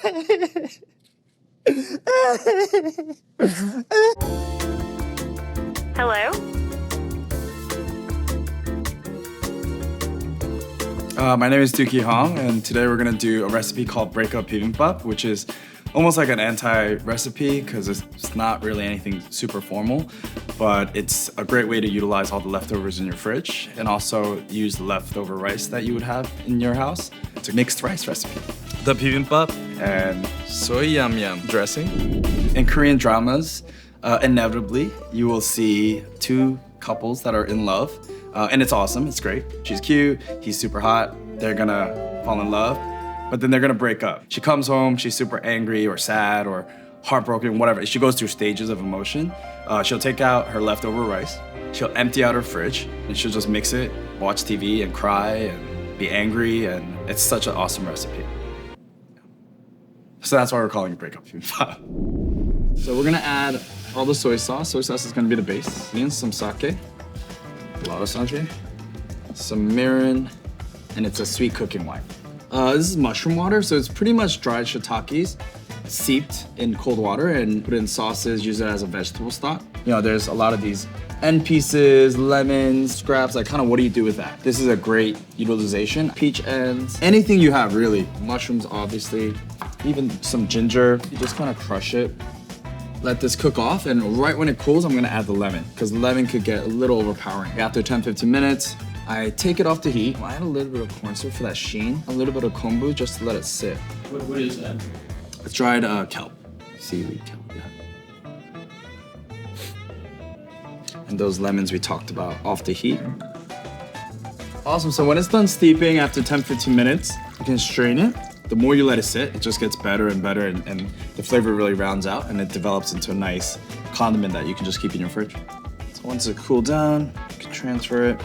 Hello? My name is Deuki Hong, and today we're gonna do a recipe called Breakup Bibimbap, which is almost like an anti-recipe because it's not really anything super formal, but it's a great way to utilize all the leftovers in your fridge and also use the leftover rice that you would have in your house. It's a mixed rice recipe. The bibimbap and soy yam yam dressing. In Korean dramas, inevitably, you will see two couples that are in love, and it's awesome, it's great. She's cute, he's super hot, they're gonna fall in love, but then they're gonna break up. She comes home, she's super angry or sad or heartbroken, whatever. She goes through stages of emotion. She'll take out her leftover rice, she'll empty out her fridge, and she'll just mix it, watch TV and cry and be angry, and it's such an awesome recipe. So that's why we're calling it Breakup Bibimbap. So we're gonna add all the soy sauce. Soy sauce is gonna be the base. And some sake, a lot of sake, some mirin, and it's a sweet cooking wine. This is mushroom water, so it's pretty much dried shiitakes seeped in cold water and put in sauces, use it as a vegetable stock. You know, there's a lot of these end pieces, lemons, scraps, like kind of what do you do with that? This is a great utilization. Peach ends, anything you have really. Mushrooms, obviously, even some ginger. You just kind of crush it. Let this cook off, and right when it cools, I'm gonna add the lemon, because the lemon could get a little overpowering. After 10-15 minutes, I take it off the heat. I add a little bit of cornstarch for that sheen, a little bit of kombu just to let it sit. What is that? It's dried kelp, seaweed kelp, yeah. And those lemons we talked about off the heat. Awesome, so when it's done steeping after 10-15 minutes, you can strain it. The more you let it sit, it just gets better and better, and the flavor really rounds out, and it develops into a nice condiment that you can just keep in your fridge. So once it cooled down, you can transfer it.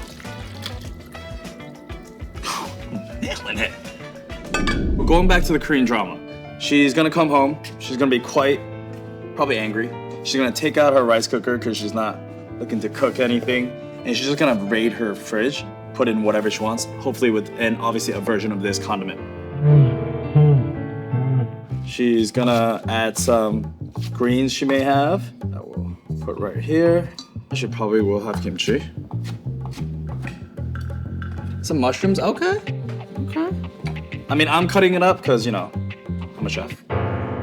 Nailing it. We're going back to the Korean drama. She's gonna come home, she's gonna be probably angry. She's gonna take out her rice cooker because she's not looking to cook anything, and she's just gonna raid her fridge, put in whatever she wants, hopefully with, and obviously a version of this condiment. She's gonna add some greens she may have. That we'll put right here. She probably will have kimchi. Some mushrooms, okay. I mean, I'm cutting it up because, you know, I'm a chef.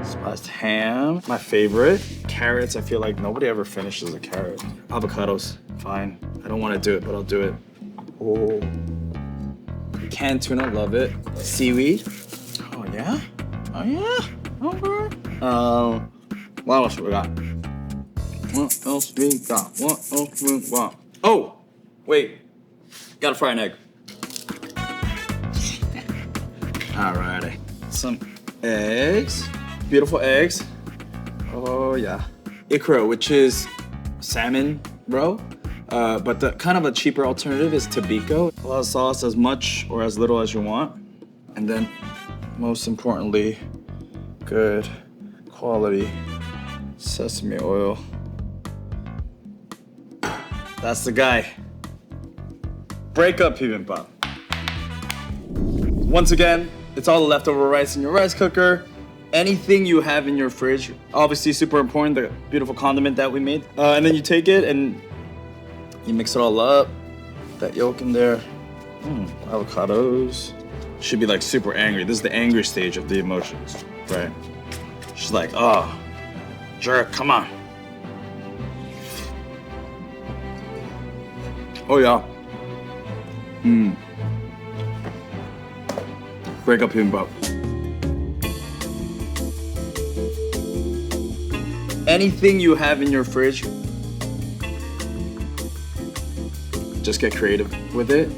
Spiced ham, my favorite. Carrots, I feel like nobody ever finishes a carrot. Avocados, fine. I don't want to do it, but I'll do it. Oh. Canned tuna, love it. Seaweed. Oh yeah? Oh yeah? Okay. What else we got? What else we got? What else we got? Oh! Wait. Gotta fry an egg. Alrighty. Some eggs. Beautiful eggs. Oh yeah. Ikra, which is salmon roe. But the kind of a cheaper alternative is tobiko. A lot of sauce, as much or as little as you want. And then, most importantly, good quality sesame oil. That's the guy. Breakup Bibimbap. Once again, it's all the leftover rice in your rice cooker. Anything you have in your fridge, obviously super important, the beautiful condiment that we made. And then you take it and you mix it all up. That yolk in there. Avocados. Should be like super angry. This is the angry stage of the emotions, right? She's like, oh, jerk, come on. Oh yeah. Breakup Bibimbap. Anything you have in your fridge, just get creative with it.